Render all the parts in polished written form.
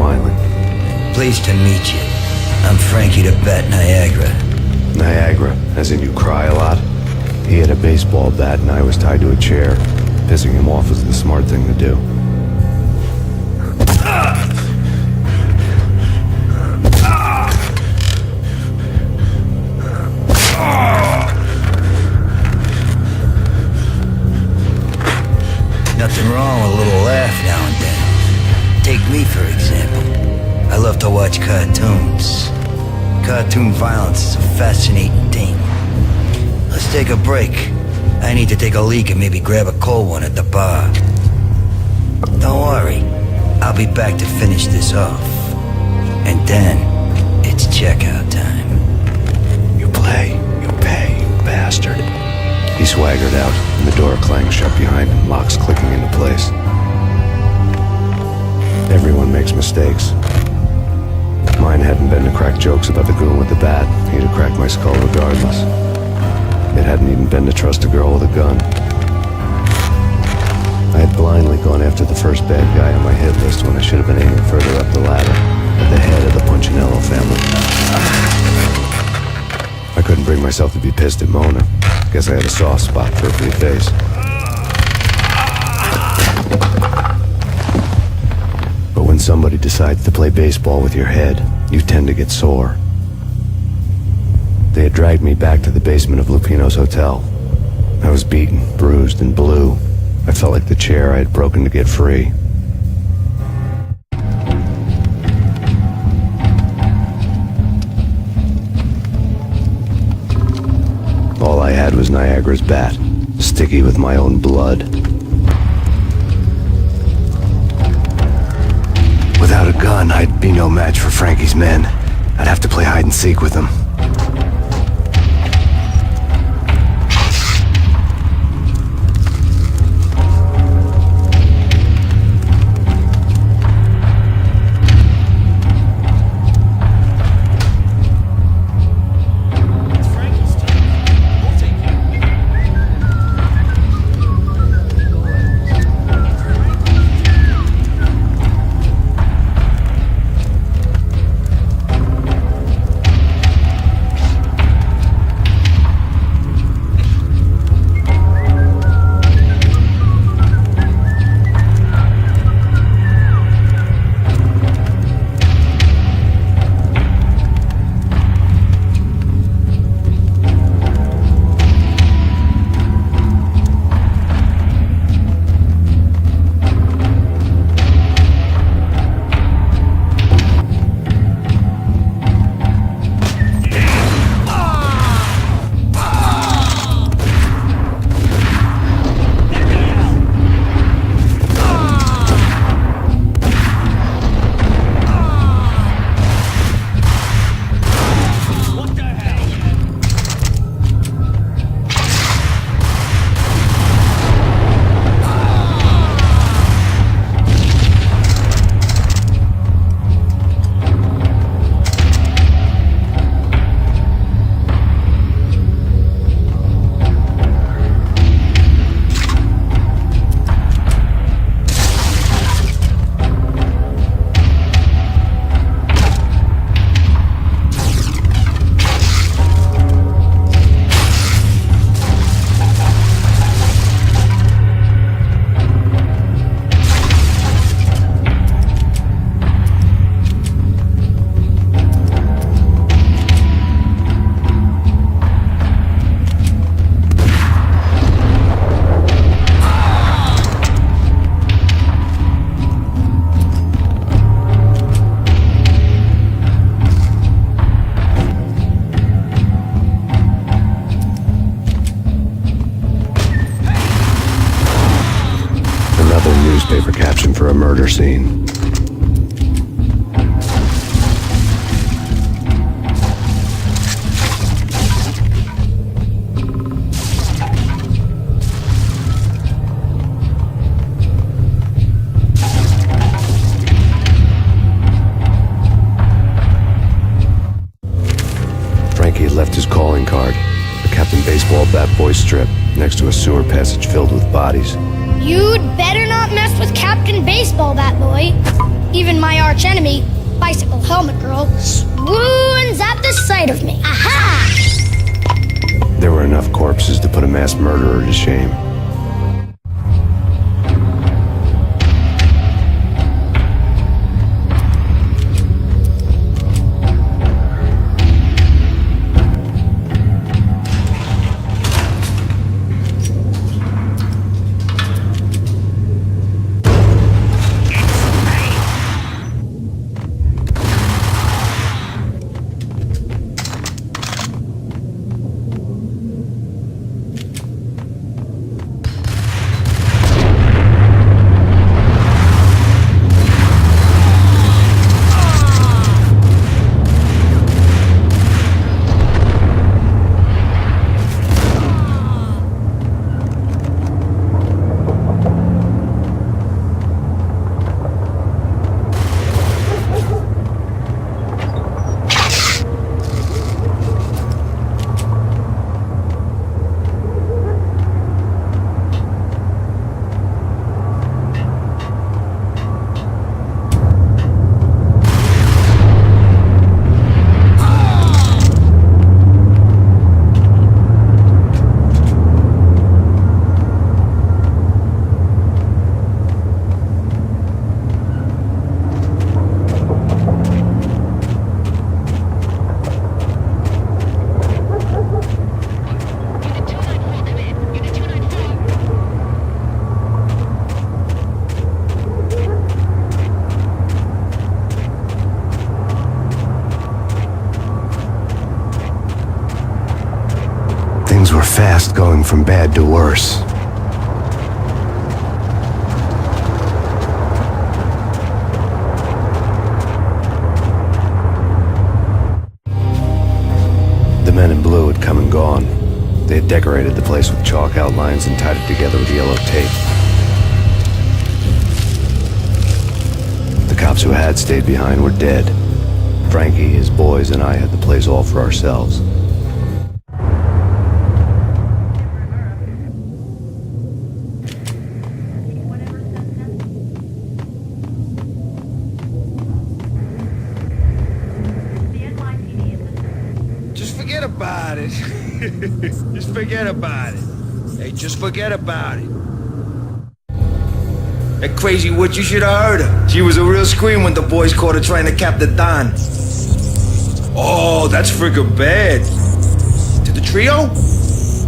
smiling. Pleased to meet you. I'm Frankie the Bat Niagara. Niagara, as in you cry a lot? He had a baseball bat and I was tied to a chair. Pissing him off was the smart thing to do. Nothing wrong with a little laugh now and then. Take me, for example. I love to watch cartoons. Cartoon violence is a fascinating thing. Let's take a break. I need to take a leak and maybe grab a cold one at the bar. Don't worry. I'll be back to finish this off. And then, it's checkout time. You play, you pay, you bastard. He swaggered out, and the door clanged shut behind him, locks clicking into place. Everyone makes mistakes. Mine hadn't been to crack jokes about the goon with the bat. He'd have cracked my skull regardless. It hadn't even been to trust a girl with a gun. I had blindly gone after the first bad guy on my hit list when I should have been aiming further up the ladder, at the head of the Punchinello family. I couldn't bring myself to be pissed at Mona. Guess I had a soft spot for her pretty face. But when somebody decides to play baseball with your head, you tend to get sore. They had dragged me back to the basement of Lupino's hotel. I was beaten, bruised, and blue. I felt like the chair I had broken to get free. All I had was Niagara's bat, sticky with my own blood. Without a gun, I'd be no match for Frankie's men. I'd have to play hide and seek with them. Newspaper caption for a murder scene. Frankie had left his calling card. The Captain Baseball Bat Boy strip next to a sewer passage filled with bodies. You'd better not mess with Captain Baseball Bat Boy. Even my arch enemy, Bicycle Helmet Girl, swoons at the sight of me. Aha! There were enough corpses to put a mass murderer to shame. Things were fast going from bad to worse. The men in blue had come and gone. They had decorated the place with chalk outlines and tied it together with yellow tape. The cops who had stayed behind were dead. Frankie, his boys, and I had the place all for ourselves. Forget about it. Just forget about it. Hey, just forget about it. That crazy witch, you should have heard her. She was a real scream when the boys caught her trying to cap the Don. Oh, that's friggin' bad. To the trio?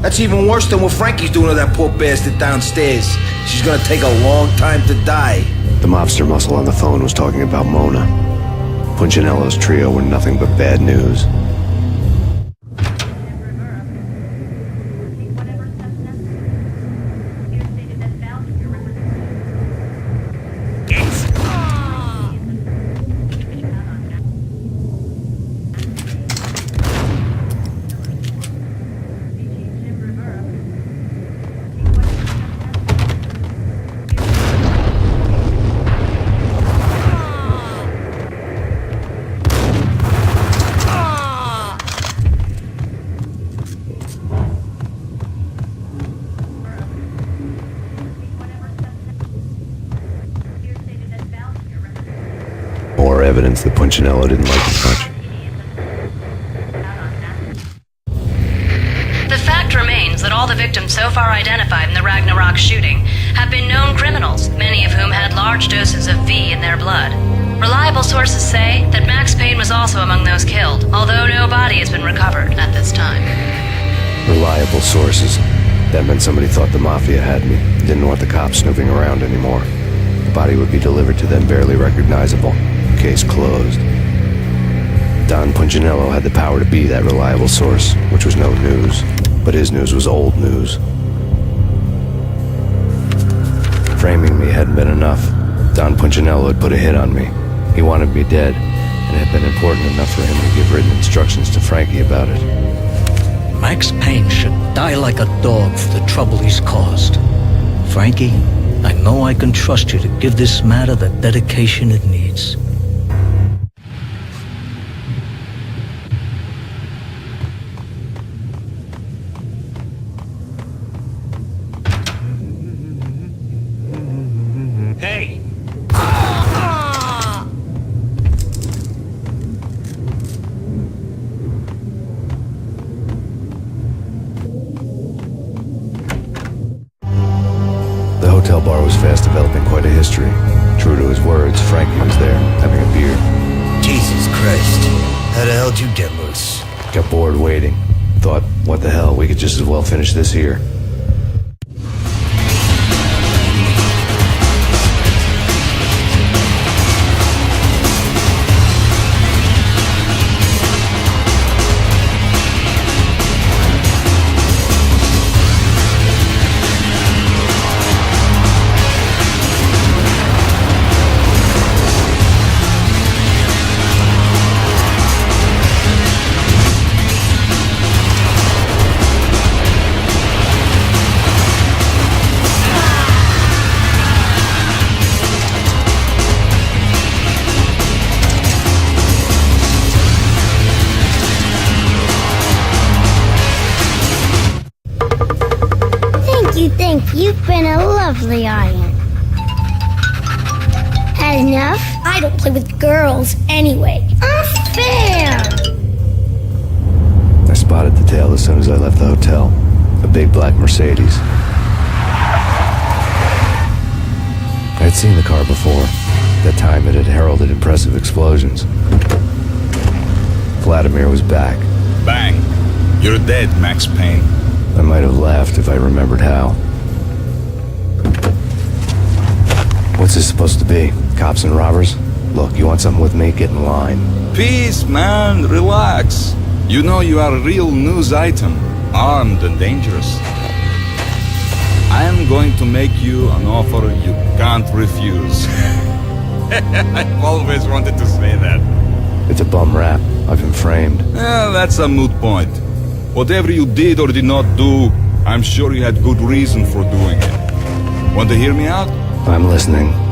That's even worse than what Frankie's doing to that poor bastard downstairs. She's gonna take a long time to die. The mobster muscle on the phone was talking about Mona. Punchinello's trio were nothing but bad news. More evidence that Punchinello didn't like it much. The fact remains that all the victims so far identified in the Ragnarok shooting have been known criminals, many of whom had large doses of V in their blood. Reliable sources say that Max Payne was also among those killed, although no body has been recovered at this time. Reliable sources. That meant somebody thought the Mafia had me. Didn't want the cops snooping around anymore. The body would be delivered to them barely recognizable. Case closed. Don Punchinello had the power to be that reliable source, which was no news. But his news was old news. Framing me hadn't been enough. Don Punchinello had put a hit on me. He wanted me dead, and it had been important enough for him to give written instructions to Frankie about it. Max Payne should die like a dog for the trouble he's caused. Frankie, I know I can trust you to give this matter the dedication it needs. hotel bar was fast developing quite a history. True to his words, Frankie was there, having a beer. Jesus Christ. How the hell did you get loose? Got bored waiting. Thought, what the hell, we could just as well finish this here. Thank you. You've been a lovely audience. Had enough? I don't play with girls anyway. Unfair! I spotted the tail as soon as I left the hotel. A big black Mercedes. I had seen the car before. That time it had heralded impressive explosions. Vladimir was back. Bang. You're dead, Max Payne. I might have laughed if I remembered how. What's this supposed to be? Cops and robbers? Look, you want something with me? Get in line. Peace, man. Relax. You know you are a real news item. Armed and dangerous. I am going to make you an offer you can't refuse. I've always wanted to say that. It's a bum rap. I've been framed. That's a moot point. Whatever you did or did not do, I'm sure you had good reason for doing it. Want to hear me out? I'm listening.